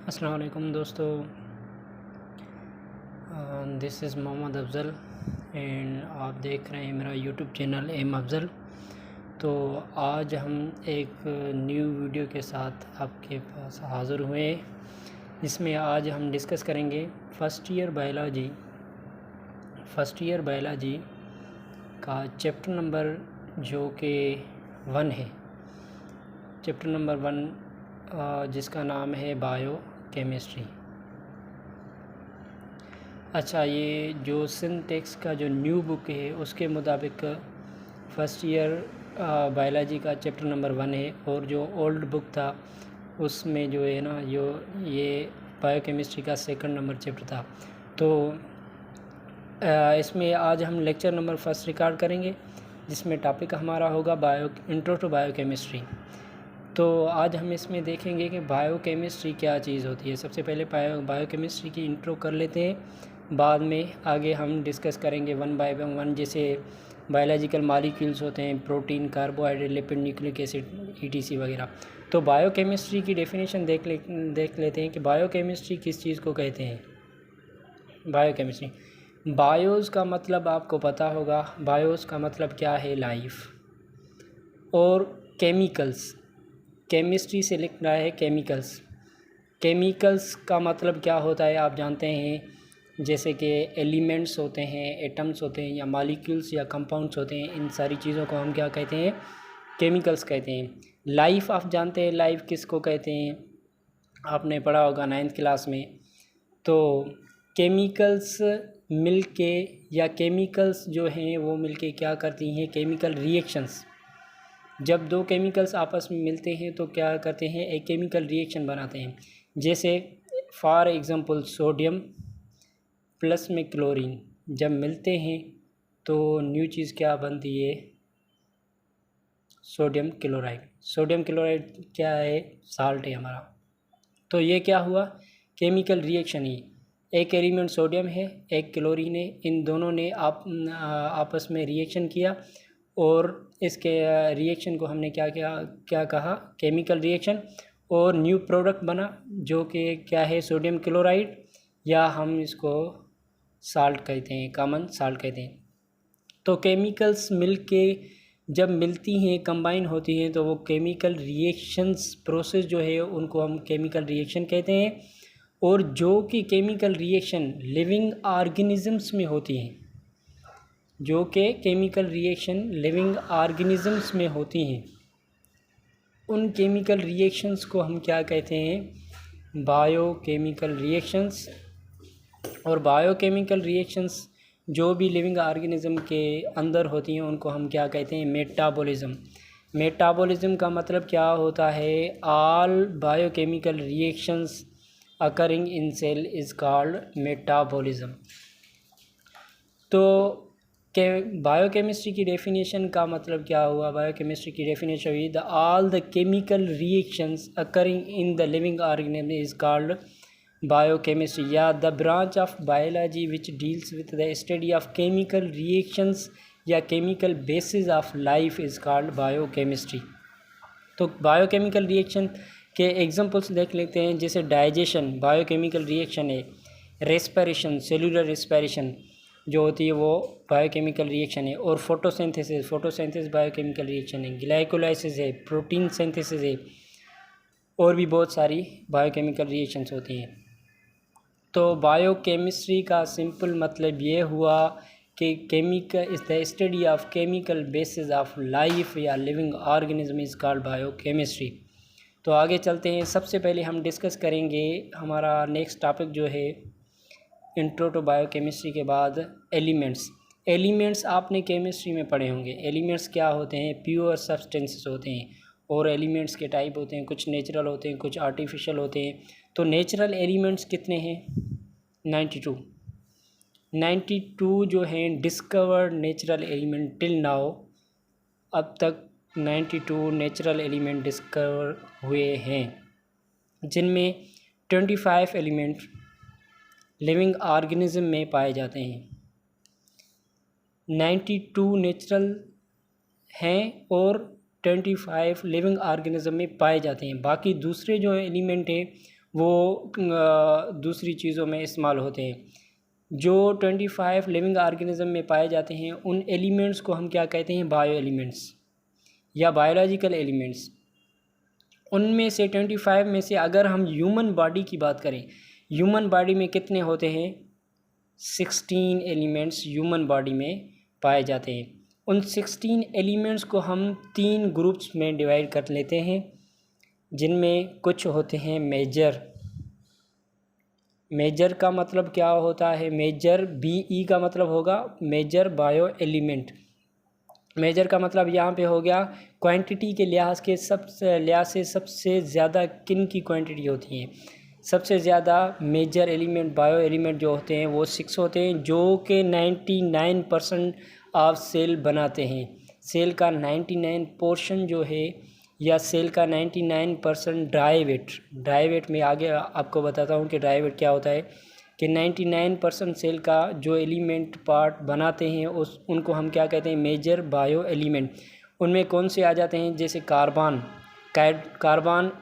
अस्सलाम वालेकुम दोस्तों, this is Mohammad Afzal and आप देख रहे हैं मेरा यूट्यूब चैनल एम अफ़ज़ल। तो आज हम एक न्यू वीडियो के साथ आपके पास हाज़िर हुए हैं, जिसमें आज हम डिस्कस करेंगे फ़र्स्ट ईयर बायोलॉजी का चैप्टर नंबर जो कि 1 है, चैप्टर नंबर 1 जिसका नाम है बायो केमिस्ट्री। अच्छा, ये जो सिंटेक्स का जो न्यू बुक है उसके मुताबिक फ़र्स्ट ईयर बायोलॉजी का चैप्टर नंबर 1 है, और जो ओल्ड बुक था उसमें जो है ना ये बायोकेमिस्ट्री का सेकंड नंबर चैप्टर था। तो इसमें आज हम लेक्चर नंबर 1 रिकॉर्ड करेंगे, जिसमें टॉपिक हमारा होगा इंट्रो टू बायोकेमिस्ट्री। तो आज हम इसमें देखेंगे कि बायोकेमिस्ट्री क्या चीज़ होती है। सबसे पहले बायोकेमिस्ट्री की इंट्रो कर लेते हैं, बाद में आगे हम डिस्कस करेंगे वन बाय वन, जैसे बायोलॉजिकल मॉलिक्यूल्स होते हैं, protein, carbohydrate, lipid, nucleic acid, etc वगैरह। तो बायोकेमिस्ट्री की डेफिनेशन देख लेते हैं कि बायोकेमिस्ट्री किस चीज़ को कहते हैं। बायोकेमिस्ट्री, बायोस का मतलब आपको पता होगा, बायोस का मतलब क्या है, लाइफ। और केमिकल्स, केमिस्ट्री से लिख रहा है केमिकल्स। केमिकल्स का मतलब क्या होता है आप जानते हैं, जैसे कि एलिमेंट्स होते हैं, एटम्स होते हैं, या मॉलिक्यूल्स या कंपाउंड्स होते हैं, इन सारी चीज़ों को हम क्या कहते हैं, केमिकल्स कहते हैं। लाइफ आप जानते हैं, लाइफ किसको कहते हैं, आपने पढ़ा होगा 9th क्लास में। तो केमिकल्स मिलके, या केमिकल्स जो हैं वो मिलके क्या करती हैं, केमिकल रिएक्शंस। जब दो केमिकल्स आपस में मिलते हैं तो क्या करते हैं, एक केमिकल रिएक्शन बनाते हैं। जैसे फॉर एग्ज़ाम्पल सोडियम प्लस में क्लोरीन जब मिलते हैं तो न्यू चीज़ क्या बनती है, सोडियम क्लोराइड। सोडियम क्लोराइड क्या है, साल्ट है हमारा। तो ये क्या हुआ, केमिकल रिएक्शन ही। एक एलिमेंट सोडियम है, एक क्लोरीन है, इन दोनों ने आपस में रिएक्शन किया, और इसके रिएक्शन को हमने क्या कहा, केमिकल रिएक्शन। और न्यू प्रोडक्ट बना जो कि क्या है, सोडियम क्लोराइड, या हम इसको साल्ट कहते हैं, कॉमन साल्ट कहते हैं। तो केमिकल्स मिलके जब मिलती हैं, कंबाइन होती हैं, तो वो केमिकल रिएक्शंस प्रोसेस जो है उनको हम केमिकल रिएक्शन कहते हैं। और जो कि केमिकल रिएक्शन लिविंग ऑर्गेनिजम्स में होती हैं, जो कि केमिकल रिएक्शन लिविंग ऑर्गेनिजम्स में होती हैं, उन केमिकल रिएक्शंस को हम क्या कहते हैं, बायोकेमिकल रिएक्शंस। और बायोकेमिकल रिएक्शंस जो भी लिविंग ऑर्गेनिज्म के अंदर होती हैं उनको हम क्या कहते हैं, मेटाबॉलिज्म। मेटाबॉलिज्म का मतलब क्या होता है, all biochemical reactions occurring in cell is called metabolism. तो बायोकेमिस्ट्री की डेफिनेशन का मतलब क्या हुआ, बायोकेमिस्ट्री की डेफिनेशन हुई, the all the chemical reactions occurring in the living organism is called biochemistry, या the branch of biology which deals with the study of chemical reactions या chemical basis of life is called biochemistry. तो biochemical reaction के examples देख लेते हैं, जैसे digestion biochemical reaction है, respiration cellular respiration जो होती है वो बायोकेमिकल रिएक्शन है, और फोटोसिंथेसिस बायोकेमिकल रिएक्शन है, ग्लाइकोलाइसिस है, प्रोटीन सिंथेसिस है, और भी बहुत सारी बायोकेमिकल रिएक्शंस होती हैं। तो बायोकेमिस्ट्री का सिंपल मतलब ये हुआ कि chemical is the study of chemical basis of life या living organism is called biochemistry. तो आगे चलते हैं। सबसे पहले हम डिस्कस करेंगे हमारा नेक्स्ट टॉपिक जो है इंट्रो टू बायोकेमिस्ट्री के बाद एलिमेंट्स। एलिमेंट्स आपने केमिस्ट्री में पढ़े होंगे। एलिमेंट्स क्या होते हैं, प्योर सब्सटेंसेस होते हैं, और एलिमेंट्स के टाइप होते हैं, कुछ नेचुरल होते हैं, कुछ आर्टिफिशियल होते हैं। तो नेचुरल एलिमेंट्स कितने हैं, 92 जो हैं discovered natural element till now. अब तक 92 नेचुरल एलिमेंट डिस्कवर हुए हैं, जिनमें 25 एलिमेंट लिविंग ऑर्गेनिज्म में पाए जाते हैं। 92 नेचुरल हैं और 25 लिविंग ऑर्गेनिज्म में पाए जाते हैं। बाकी दूसरे जो एलिमेंट हैं वो दूसरी चीज़ों में इस्तेमाल होते हैं। जो 25 लिविंग ऑर्गेनिज्म में पाए जाते हैं उन एलिमेंट्स को हम क्या कहते हैं, बायो एलिमेंट्स या बायोलॉजिकल एलिमेंट्स। उनमें से 25 में से अगर हम ह्यूमन बॉडी की बात करें, ह्यूमन बॉडी में कितने होते हैं, 16 एलिमेंट्स ह्यूमन बॉडी में पाए जाते हैं। उन 16 एलिमेंट्स को हम 3 ग्रुप्स में डिवाइड कर लेते हैं, जिनमें कुछ होते हैं मेजर। मेजर का मतलब क्या होता है, मेजर BE का मतलब होगा मेजर बायो एलिमेंट। मेजर का मतलब यहाँ पे हो गया क्वांटिटी के लिहाज से सबसे ज़्यादा किन की क्वांटिटी होती है। सबसे ज़्यादा मेजर एलिमेंट बायो एलिमेंट जो होते हैं वो 6 होते हैं, जो कि 99% ऑफ सेल बनाते हैं। सेल का 99 पोर्शन जो है, या सेल का 99% ड्राई वेट में आगे आपको बताता हूँ कि ड्राई वेट क्या होता है, कि 99% सेल का जो एलिमेंट पार्ट बनाते हैं उनको हम क्या कहते हैं, मेजर बायो एलिमेंट। उनमें कौन से आ जाते हैं, जैसे कार्बन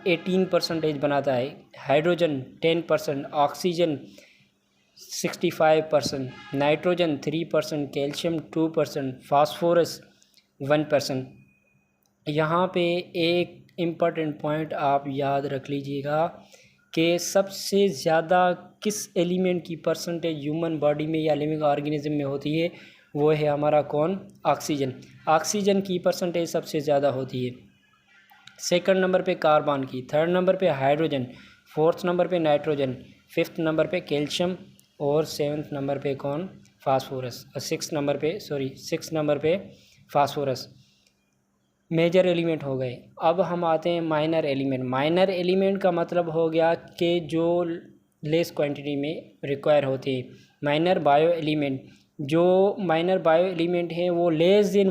18% बनाता है, hydrogen 10%, oxygen 65%, nitrogen 3%, calcium 2%, phosphorus 1%। यहाँ पे एक इम्पॉर्टेंट पॉइंट आप याद रख लीजिएगा कि सबसे ज़्यादा किस एलिमेंट की परसेंटेज ह्यूमन बॉडी में या लिविंग ऑर्गेनिज्म में होती है, वो है हमारा कौन, ऑक्सीजन। ऑक्सीजन की परसेंटेज सबसे ज़्यादा होती है। सेकंड नंबर पे कार्बन की, थर्ड नंबर पे हाइड्रोजन, फोर्थ नंबर पे नाइट्रोजन, फिफ्थ नंबर पे कैल्शियम और सेवन्थ नंबर पे कौन, फास्फोरस, और सिक्स नंबर पे फास्फोरस। मेजर एलिमेंट हो गए। अब हम आते हैं माइनर एलिमेंट। माइनर एलिमेंट का मतलब हो गया कि जो लेस क्वांटिटी में रिक्वायर होते हैं। माइनर बायो एलिमेंट, जो माइनर बायो एलिमेंट हैं वो लेस देन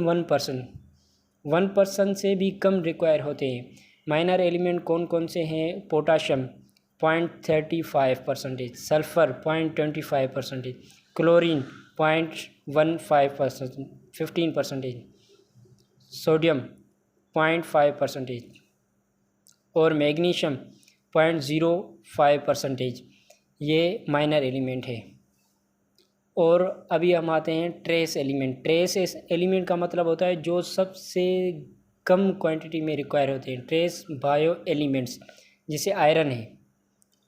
1% से भी कम रिक्वायर होते हैं। माइनर एलिमेंट कौन कौन से हैं, पोटाशियम 0.35%, सल्फ़र 0.25%, क्लोरीन 0.15%, 15%, सोडियम 0.5% और मैग्नीशियम 0.05%। ये माइनर एलिमेंट है। और अभी हम आते हैं ट्रेस एलिमेंट। ट्रेस एलिमेंट का मतलब होता है जो सबसे कम क्वांटिटी में रिक्वायर होते हैं। ट्रेस बायो एलिमेंट्स जैसे आयरन है,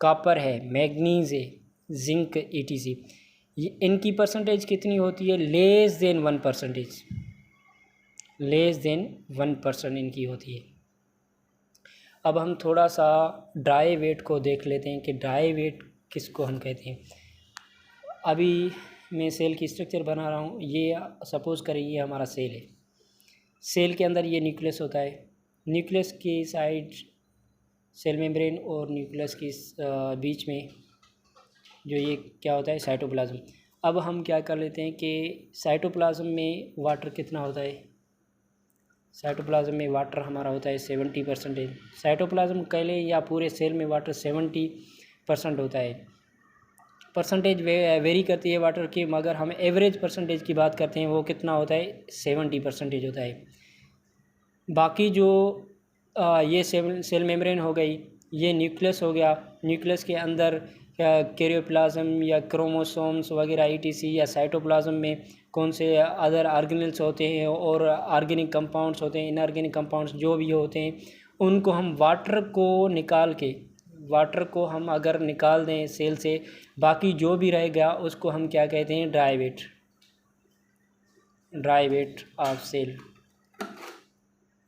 कॉपर है, मैग्नीज है, जिंक ETC, ये इनकी परसेंटेज कितनी होती है, लेस देन 1% इनकी होती है। अब हम थोड़ा सा ड्राई वेट को देख लेते हैं कि ड्राई वेट किसको हम कहते हैं। अभी मैं सेल की स्ट्रक्चर बना रहा हूँ। ये सपोज़ करें ये हमारा सेल है। सेल के अंदर ये न्यूक्लियस होता है। न्यूक्लियस की साइड सेल मेम्ब्रेन और न्यूक्लियस की बीच में जो ये क्या होता है, साइटोप्लाज्म। अब हम क्या कर लेते हैं कि साइटोप्लाज्म में वाटर कितना होता है, साइटोप्लाज्म में वाटर हमारा होता है 70%। साइटोप्लाज्म कह लें या पूरे सेल में वाटर 70% होता है। परसेंटेज वेरी करती है वाटर की, मगर हम एवरेज परसेंटेज की बात करते हैं वो कितना होता है, 70% होता है। बाकी जो ये सेल मेम्ब्रेन हो गई, ये न्यूक्लियस हो गया। न्यूक्लियस के अंदर कैरियोप्लाज्म या क्रोमोसोम्स वगैरह ETC, या साइटोप्लाज्म में कौन से अदर ऑर्गेनेल्स होते हैं और ऑर्गेनिक कंपाउंड्स होते हैं, इनऑर्गेनिक कंपाउंड्स जो भी होते हैं, उनको हम वाटर को हम अगर निकाल दें सेल से, बाकी जो भी रहेगा उसको हम क्या कहते हैं, dry weight of cell.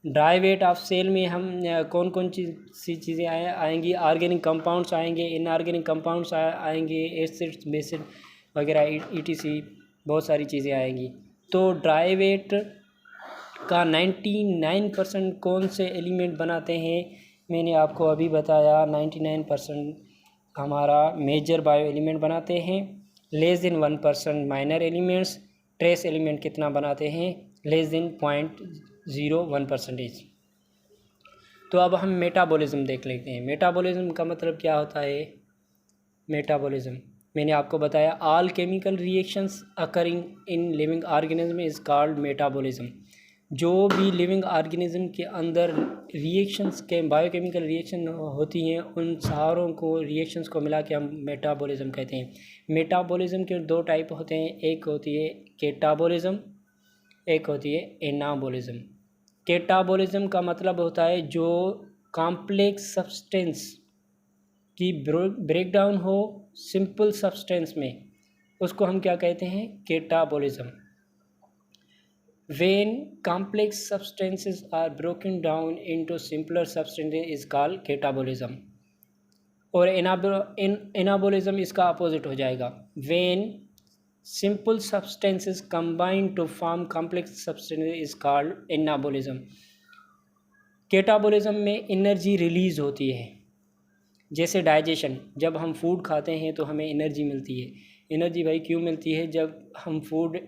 Dry weight of cell में हम कौन कौन सी चीज़ें आएंगी, ऑर्गेनिक कंपाउंड्स आएंगे, इनऑर्गेनिक कंपाउंड्स आएंगे, एसिड्स बेसिड वगैरह ETC, बहुत सारी चीज़ें आएंगी। तो ड्राई वेट का 99% कौन से एलिमेंट बनाते हैं, मैंने आपको अभी बताया 99% हमारा मेजर बायो एलिमेंट बनाते हैं, less than 1% minor elements. Trace element कितना बनाते हैं, लेस देन 0.01%। तो अब हम मेटाबॉलिज्म देख लेते हैं। मेटाबॉलिज्म का मतलब क्या होता है, मेटाबॉलिज्म मैंने आपको बताया, all chemical reactions occurring in living organism is called metabolism. जो भी लिविंग ऑर्गेनिज्म के अंदर रिएक्शंस के बायोकेमिकल रिएक्शन होती हैं उन सारों को रिएक्शंस को मिला के हम मेटाबॉलिज्म कहते हैं। मेटाबॉलिज्म के दो टाइप होते हैं, एक होती है कैटाबॉलिज्म, एक होती है एनाबॉलिज्म। कैटाबॉलिज्म का मतलब होता है जो कॉम्प्लेक्स सब्सटेंस की ब्रेकडाउन हो सिंपल सब्सटेंस में, उसको हम क्या कहते हैं, catabolism. When complex substances are broken down into simpler substances is called catabolism। और एनाबोलिज्म इसका अपोजिट हो जाएगा। When simple substances combine to form complex substances is called anabolism। Catabolism में एनर्जी रिलीज़ होती है, जैसे डाइजेशन, जब हम फूड खाते हैं तो हमें एनर्जी मिलती है। एनर्जी भाई क्यों मिलती है, जब हम फूड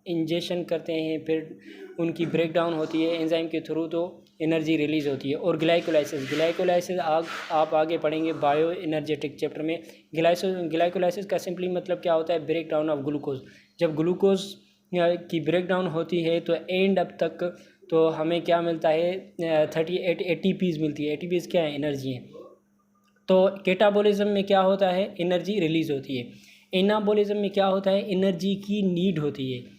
इंजेक्शन करते हैं फिर उनकी ब्रेकडाउन होती है एंजाइम के थ्रू तो एनर्जी रिलीज़ होती है। और ग्लाइकोलाइसिस आप आगे पढ़ेंगे बायो एनर्जेटिक चैप्टर में। ग्लाइकोलाइसिस का सिंपली मतलब क्या होता है, ब्रेकडाउन ऑफ ग्लूकोज। जब ग्लूकोज की ब्रेकडाउन होती है तो एंड अप तक तो हमें क्या मिलता है, 38 ATPs मिलती है। ATPs क्या है, एनर्जी है। तो कैटाबॉलिज्म में क्या होता है, एनर्जी रिलीज़ होती है। एनाबॉलिज्म में क्या होता है, एनर्जी की नीड होती है।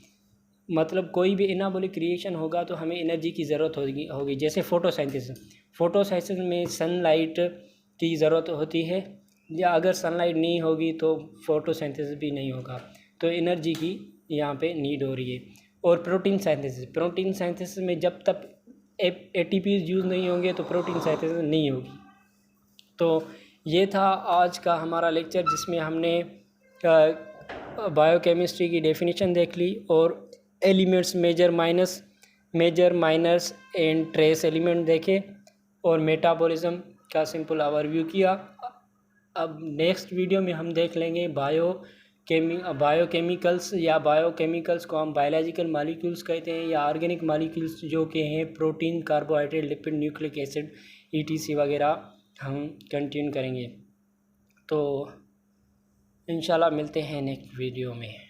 मतलब कोई भी एनाबॉलिक रिएक्शन होगा तो हमें एनर्जी की ज़रूरत होगी। जैसे फ़ोटोसिंथेसिस में सनलाइट की ज़रूरत होती है, या अगर सनलाइट नहीं होगी तो फ़ोटोसिंथेसिस भी नहीं होगा। तो एनर्जी की यहाँ पे नीड हो रही है। और प्रोटीन सिंथेसिस में जब तक ATPs यूज़ नहीं होंगे तो प्रोटीन सिंथेसिस नहीं होगी। तो ये था आज का हमारा लेक्चर, जिसमें हमने बायोकेमिस्ट्री की डेफिनेशन देख ली और elements major minors and trace element देखे और मेटाबॉलिज्म का सिंपल ओवरव्यू किया। अब नेक्स्ट वीडियो में हम देख लेंगे बायोकेमिकल्स को हम बायोलॉजिकल मॉलिक्यूल्स कहते हैं, या ऑर्गेनिक मॉलिक्यूल्स जो कि हैं protein, carbohydrate, lipid, nucleic acid ETC वगैरह हम कंटिन्यू करेंगे। तो इंशाल्लाह मिलते हैं नेक्स्ट वीडियो में।